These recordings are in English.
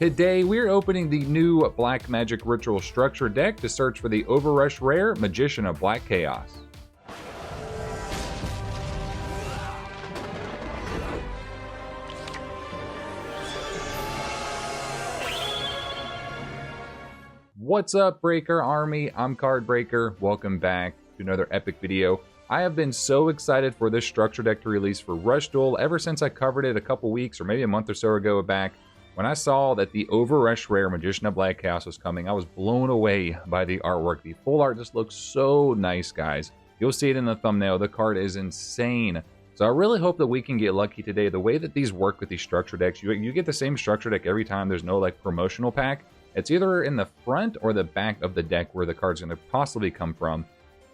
Today, we're opening the new Black Magic Ritual Structure deck to search for the Overrush Rare Magician of Black Chaos. What's up, Breaker Army? I'm CardBreaker. Welcome back to another epic video. I have been so excited for this structure deck to release for Rush Duel ever since I covered it a couple weeks or maybe a month or so ago back. When I saw that the Overrush Rare Magician of Black Chaos was coming, I was blown away by the artwork. The full art just looks so nice, guys. You'll see it in the thumbnail. The card is insane. So I really hope that we can get lucky today. The way that these work with these structure decks, you get the same structure deck every time. There's no like promotional pack. It's either in the front or the back of the deck where the card's going to possibly come from.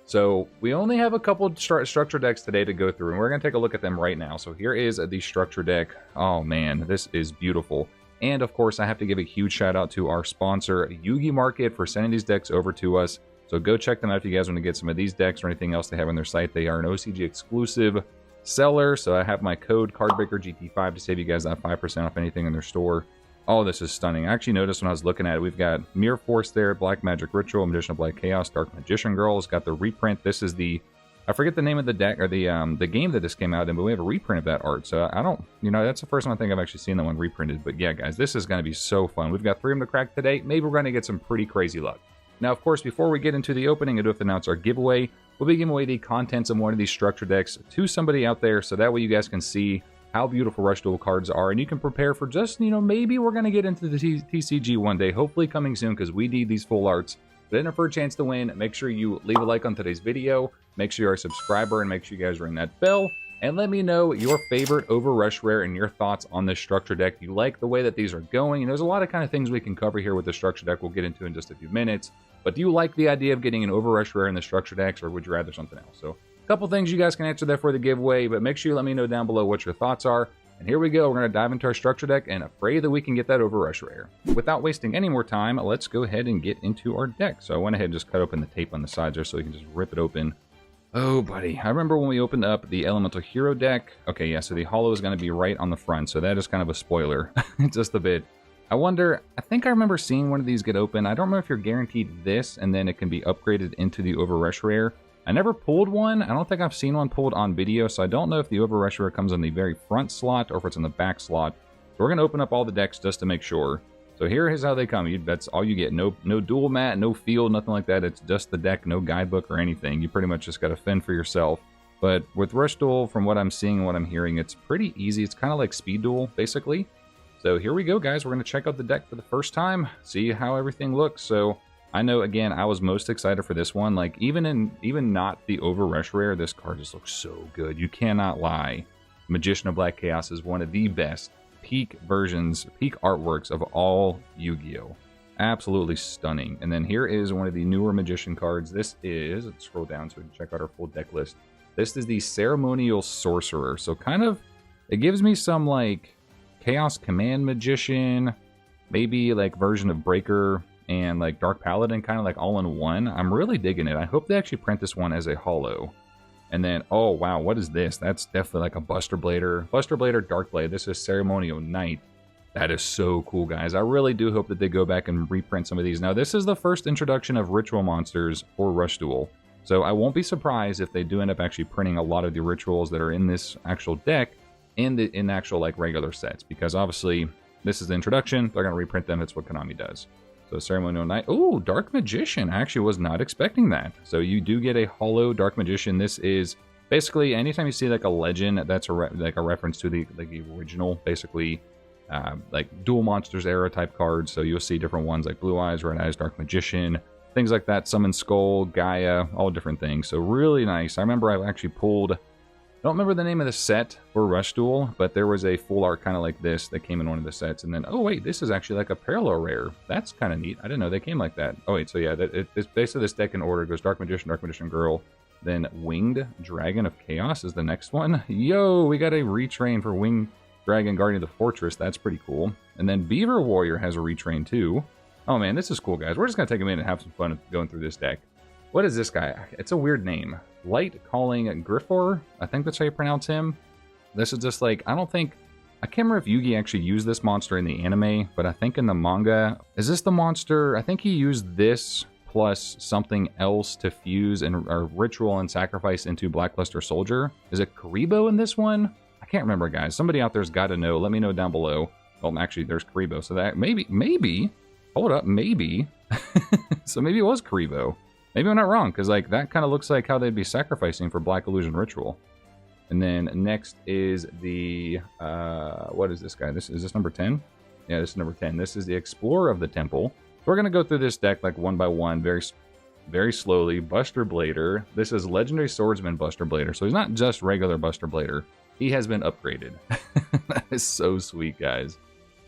So we only have a couple structure decks today to go through, and we're going to take a look at them right now. So here is the structure deck. Oh man, this is beautiful. And of course, I have to give a huge shout out to our sponsor, Yugioh Market, for sending these decks over to us. So go check them out if you guys want to get some of these decks or anything else they have on their site. They are an OCG exclusive seller. So I have my code CardBreakerGT5 to save you guys that 5% off anything in their store. Oh, this is stunning. I actually noticed when I was looking at it, we've got Mirror Force there, Black Magic Ritual, Magician of Black Chaos, Dark Magician Girl. It's got the reprint. This is the, I forget the name of the deck or the game that this came out in, but we have a reprint of that art. So I don't, that's the first time I think I've actually seen that one reprinted. But yeah, guys, this is going to be so fun. We've got 3 of them to crack today. Maybe we're going to get some pretty crazy luck. Now, of course, before we get into the opening, I do have to announce our giveaway. We'll be giving away the contents of one of these structure decks to somebody out there, so that way you guys can see how beautiful Rush Duel cards are, and you can prepare for just, maybe we're going to get into the TCG one day, hopefully coming soon, because we need these full arts. But for a chance to win, make sure you leave a like on today's video, make sure you're a subscriber, and make sure you guys ring that bell, and let me know your favorite Overrush Rare and your thoughts on this structure deck. You like the way that these are going, and there's a lot of kind of things we can cover here with the structure deck we'll get into in just a few minutes. But do you like the idea of getting an Overrush Rare in the structure decks, or would you rather something else? So couple things you guys can answer there for the giveaway, but make sure you let me know down below what your thoughts are. And here we go. We're going to dive into our structure deck and pray that we can get that Overrush Rare. Without wasting any more time, let's go ahead and get into our deck. So I went ahead and just cut open the tape on the sides there so we can just rip it open. Oh, buddy. I remember when we opened up the Elemental Hero deck. Okay, yeah, so the holo is going to be right on the front, so that is kind of a spoiler. Just a bit. I wonder, I think I remember seeing one of these get open. I don't remember if you're guaranteed this and then it can be upgraded into the Overrush Rare. I never pulled one. I don't think I've seen one pulled on video, so I don't know if the Overrush Rare comes on the very front slot or if it's in the back slot. So we're going to open up all the decks just to make sure. So here is how they come. That's all you get. No dual mat, no field, nothing like that. It's just the deck, no guidebook or anything. You pretty much just got to fend for yourself. But with Rush Duel, from what I'm seeing and what I'm hearing, it's pretty easy. It's kind of like Speed Duel, basically. So here we go, guys. We're going to check out the deck for the first time, see how everything looks. So I know, again, I was most excited for this one. Like, even not the Overrush Rare, this card just looks so good. You cannot lie. Magician of Black Chaos is one of the best peak versions, peak artworks of all Yu-Gi-Oh! Absolutely stunning. And then here is one of the newer Magician cards. This is, let's scroll down so we can check out our full deck list. This is the Ceremonial Sorcerer. So kind of, it gives me some, like, Chaos Command Magician, maybe, like, version of Breaker and like Dark Paladin, kind of like all in one. I'm really digging it. I hope they actually print this one as a holo. And then, oh wow, what is this? That's definitely like a Buster Blader, Dark Blade. This is Ceremonial Knight. That is so cool, guys. I really do hope that they go back and reprint some of these. Now, this is the first introduction of ritual monsters for Rush Duel. So I won't be surprised if they do end up actually printing a lot of the rituals that are in this actual deck in actual like regular sets. Because obviously, this is the introduction. They're going to reprint them. It's what Konami does. So Ceremonial Knight. Oh, Dark Magician. I actually was not expecting that. So you do get a holo Dark Magician. This is basically anytime you see like a legend, that's like a reference to the original, basically like Duel Monsters era type cards. So you'll see different ones like Blue Eyes, Red Eyes, Dark Magician, things like that. Summon Skull, Gaia, all different things. So really nice. I remember I actually pulled, I don't remember the name of the set for Rush Duel, but there was a full art kind of like this that came in one of the sets. And then, oh wait, this is actually like a parallel rare. That's kind of neat. I didn't know they came like that. Oh wait, so yeah, it's basically this deck in order. It goes Dark Magician Girl, then Winged Dragon of Chaos is the next one. Yo, we got a retrain for Winged Dragon Guardian of the Fortress. That's pretty cool. And then Beaver Warrior has a retrain too. Oh man, this is cool, guys. We're just going to take a minute and have some fun going through this deck. What is this guy? It's a weird name. Light Calling Griffor? I think that's how you pronounce him. This is just like, I don't think I can't remember if Yugi actually used this monster in the anime, but I think in the manga, is this the monster? I think he used this plus something else to fuse and or ritual and sacrifice into Blackluster Soldier. Is it Karibo in this one? I can't remember, guys. Somebody out there's got to know. Let me know down below. Well, actually, there's Karibo. So that maybe, hold up, maybe. So maybe it was Karibo. Maybe I'm not wrong, because like that kind of looks like how they'd be sacrificing for Black Illusion Ritual. And then next is the, what is this guy? Is this number 10? Yeah, this is number 10. This is the Explorer of the Temple. We're going to go through this deck like one by one, very slowly. Buster Blader. This is Legendary Swordsman Buster Blader. So he's not just regular Buster Blader. He has been upgraded. That is so sweet, guys.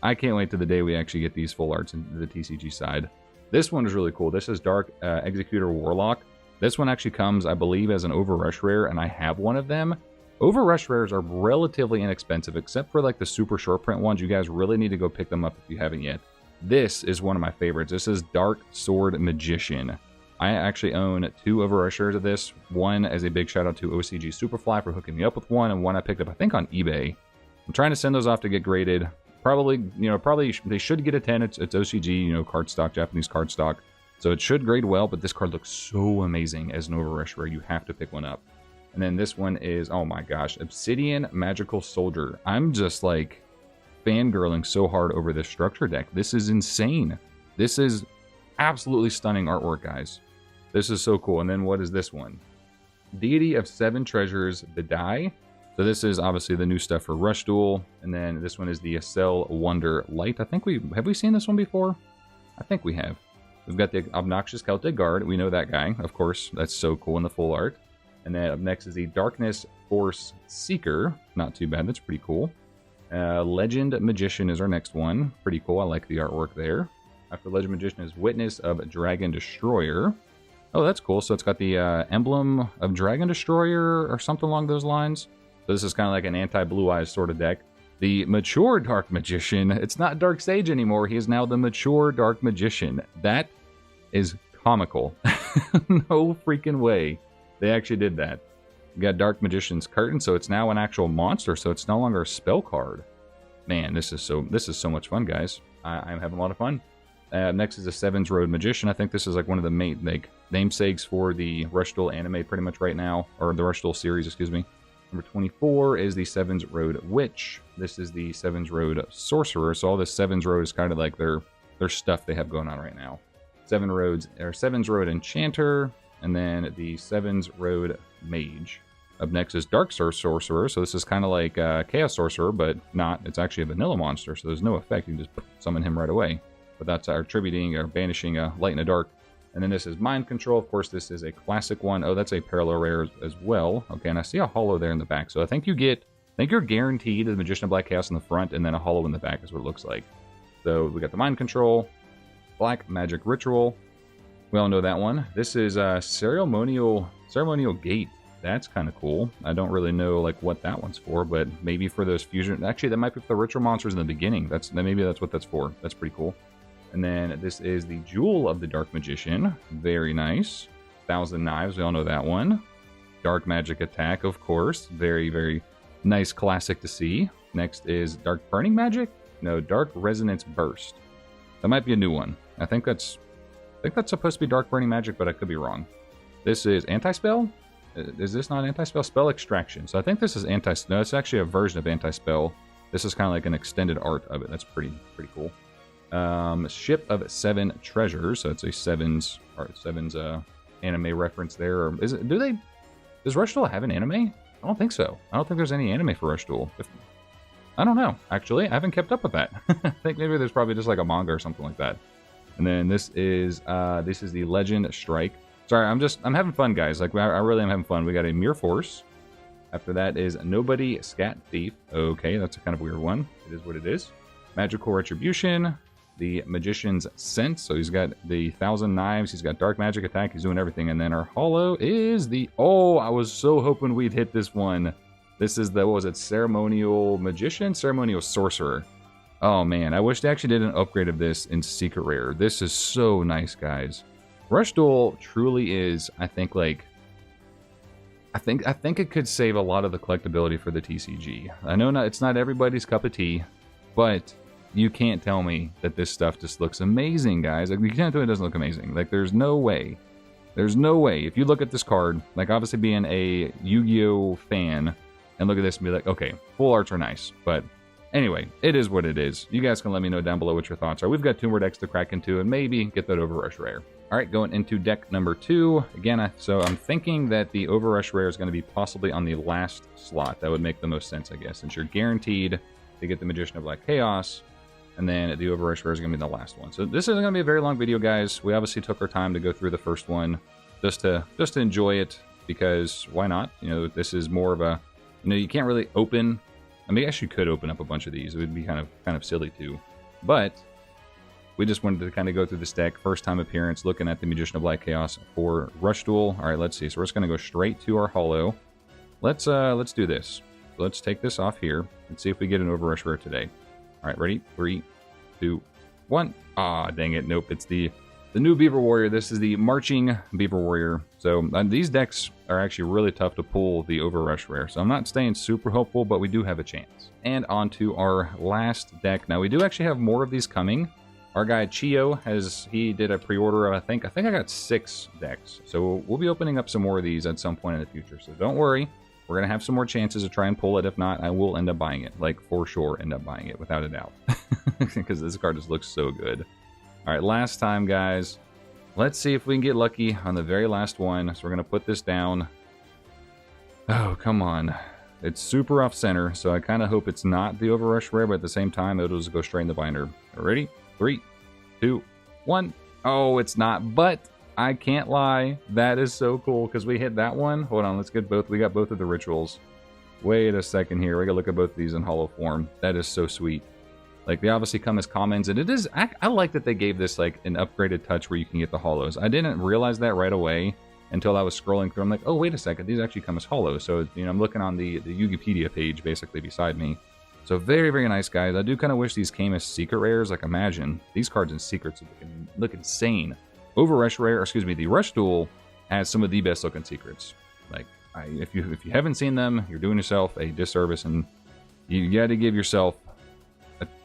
I can't wait to the day we actually get these full arts into the TCG side. This one is really cool. This is Dark Executor Warlock. This one actually comes, I believe, as an Overrush rare, and I have one of them. Overrush rares are relatively inexpensive, except for like the super short print ones. You guys really need to go pick them up if you haven't yet. This is one of my favorites. This is Dark Sword Magician. I actually own 2 Overrush rares of this. One as a big shout out to OCG Superfly for hooking me up with one, and one I picked up, I think, on eBay. I'm trying to send those off to get graded. Probably they should get a 10. It's OCG, card stock, Japanese card stock. So it should grade well, but this card looks so amazing as an Overrush rare. You have to pick one up. And then this one is, oh my gosh, Obsidian Magical Soldier. I'm just like fangirling so hard over this structure deck. This is insane. This is absolutely stunning artwork, guys. This is so cool. And then what is this one? Deity of 7 Treasures, Bidai. So this is obviously the new stuff for Rush Duel. And then this one is the Acel Wonder Light. I think have we seen this one before? I think we have. We've got the Obnoxious Celtic Guard. We know that guy, of course. That's so cool in the full art. And then up next is the Darkness Force Seeker. Not too bad. That's pretty cool. Legend Magician is our next one. Pretty cool. I like the artwork there. After Legend Magician is Witness of Dragon Destroyer. Oh, that's cool. So it's got the emblem of Dragon Destroyer or something along those lines. So this is kind of like an anti-Blue Eyes sort of deck. The Mature Dark Magician. It's not Dark Sage anymore. He is now the Mature Dark Magician. That is comical. No freaking way. They actually did that. We got Dark Magician's Curtain, so it's now an actual monster, so it's no longer a spell card. Man, this is so much fun, guys. I'm having a lot of fun. Next is the Sevens Road Magician. I think this is like one of the main namesakes for the Rush Duel anime pretty much right now, or the Rush Duel series, excuse me. Number 24 is the Sevens Road Witch. This is the Sevens Road Sorcerer. So all this Sevens Road is kind of like their stuff they have going on right now. Sevens Road Enchanter. And then the Sevens Road Mage. Up next is Dark Sorcerer. So this is kind of like Chaos Sorcerer, but not. It's actually a vanilla monster, so there's no effect. You can just summon him right away. But that's attributing or banishing a light and a dark. And then this is Mind Control. Of course, this is a classic one. Oh, that's a parallel rare as well. Okay, and I see a holo there in the back. So I think you're guaranteed the Magician of Black Chaos in the front, and then a holo in the back is what it looks like. So we got the Mind Control, Black Magic Ritual. We all know that one. This is Ceremonial Gate. That's kind of cool. I don't really know like what that one's for, but maybe for those fusion. Actually, that might be for the ritual monsters in the beginning. Maybe that's what that's for. That's pretty cool. And then this is the Jewel of the Dark Magician. Very nice. 1,000 Knives. We all know that one. Dark Magic Attack, of course. Very, very nice classic to see. Next is Dark Burning Magic. No, Dark Resonance Burst. That might be a new one. I think that's supposed to be Dark Burning Magic, but I could be wrong. This is Anti-Spell? Is this not Anti-Spell? Spell Extraction. So I think this is No, it's actually a version of Anti-Spell. This is kind of like an extended art of it. That's pretty cool. Ship of 7 Treasures. So it's a Sevens anime reference there. Or does Rush Duel have an anime? I don't think so. I don't think there's any anime for Rush Duel. I don't know, actually. I haven't kept up with that. I think maybe there's probably just like a manga or something like that. And then this is the Legend Strike. Sorry, I'm having fun, guys. Like, I really am having fun. We got a Mere Force. After that is Nobody Scat Thief. Okay, that's a kind of weird one. It is what it is. Magical Retribution. The Magician's Sense. So he's got the 1,000 Knives. He's got Dark Magic Attack. He's doing everything. And then our holo is the... Oh, I was so hoping we'd hit this one. This is the, what was it? Ceremonial Magician? Ceremonial Sorcerer. Oh, man. I wish they actually did an upgrade of this in Secret Rare. This is so nice, guys. Rush Duel truly is, I think, like... I think it could save a lot of the collectability for the TCG. I know it's not everybody's cup of tea, but you can't tell me that this stuff just looks amazing, guys. Like, you can't tell me it doesn't look amazing. Like, there's no way. There's no way. If you look at this card, like, obviously being a Yu-Gi-Oh fan, and look at this and be like, okay, full arts are nice, but anyway, it is what it is. You guys can let me know down below what your thoughts are. We've got 2 more decks to crack into and maybe get that Overrush rare. All right, going into deck number 2. Again, so I'm thinking that the Overrush rare is going to be possibly on the last slot. That would make the most sense, I guess, since you're guaranteed to get the Magician of Black Chaos, and then the Overrush rare is going to be the last one. So this isn't going to be a very long video, guys. We obviously took our time to go through the first one just to enjoy it, because why not? You know, this is more of a, you know, you can't really open. I mean, I guess you could open up a bunch of these. It would be kind of silly too, but we just wanted to kind of go through this deck. First time appearance, looking at the Magician of Black Chaos for Rush Duel. All right, let's see. So we're just going to go straight to our holo. Let's do this. Let's take this off here and see if we get an Overrush rare today. All right, ready? 3, 2, 1. Ah, dang it. Nope, it's the new Beaver Warrior. This is the Marching Beaver Warrior. So these decks are actually really tough to pull the Overrush rare. So I'm not staying super hopeful, but we do have a chance. And on to our last deck. Now, we do actually have more of these coming. Our guy Yugioh he did a pre-order of, I think I got 6 decks. So we'll be opening up some more of these at some point in the future. So don't worry. We're going to have some more chances to try and pull it. If not, I will end up buying it. Like, for sure, end up buying it, without a doubt. Because this card just looks so good. All right, last time, guys. Let's see if we can get lucky on the very last one. So we're going to put this down. Oh, come on. It's super off-center, so I kind of hope it's not the Overrush rare, but at the same time, it'll just go straight in the binder. Ready? 3, 2, 1. Oh, it's not, but I can't lie. That is so cool, because we hit that one. Hold on, let's get both. We got both of the rituals. Wait a second here. We got to look at both of these in holo form. That is so sweet. Like, they obviously come as commons, and it is, I like that they gave this, like, an upgraded touch where you can get the holos. I didn't realize that right away until I was scrolling through. I'm like, oh, wait a second, these actually come as holos. So, you know, I'm looking on the Wikipedia page, basically, beside me. So, very, very nice, guys. I do kind of wish these came as secret rares. Like, imagine, these cards in secrets look insane. Overrush rare, or excuse me, the Rush Duel has some of the best looking secrets. Like, if you haven't seen them, you're doing yourself a disservice, and you got to give yourself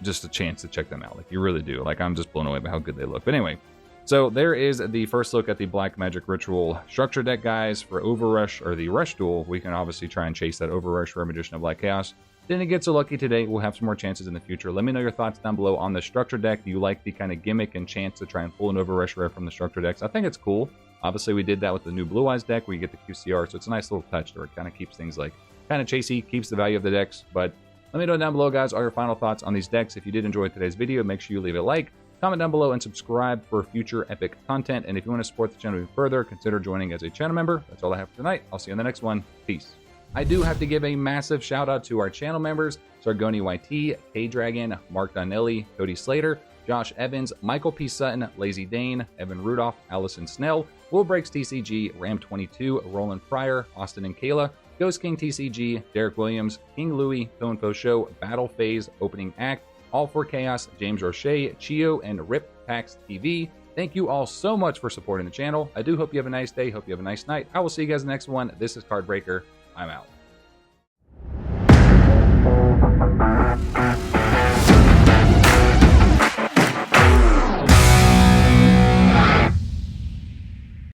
just a chance to check them out. Like, you really do. Like, I'm just blown away by how good they look. But anyway, so there is the first look at the Black Magic Ritual structure deck, guys. For Overrush, or the Rush Duel, we can obviously try and chase that Overrush for Magician of Black Chaos. Didn't get so lucky today. We'll have some more chances in the future. Let me know your thoughts down below on the structure deck. Do you like the kind of gimmick and chance to try and pull an Overrush rare from the structure decks? I think it's cool. Obviously, we did that with the new Blue Eyes deck where you get the QCR, so it's a nice little touch where it kind of keeps things like kind of chasey, keeps the value of the decks. But let me know down below, guys, all your final thoughts on these decks. If you did enjoy today's video, make sure you leave a like, comment down below, and subscribe for future epic content. And if you want to support the channel even further, consider joining as a channel member. That's all I have for tonight. I'll see you in the next one. Peace. I do have to give a massive shout out to our channel members: Sargoni YT, K-Dragon, Mark Donnelly, Cody Slater, Josh Evans, Michael P. Sutton, Lazy Dane, Evan Rudolph, Allison Snell, Will Breaks TCG, Ram22, Roland Pryor, Austin and Kayla, Ghost King TCG, Derek Williams, King Louie, Toenfo Show, Battle Phase, Opening Act, All for Chaos, James Roche, Chio, and Rip Pax TV. Thank you all so much for supporting the channel. I do hope you have a nice day. Hope you have a nice night. I will see you guys in the next one. This is CardBreaker. I'm out.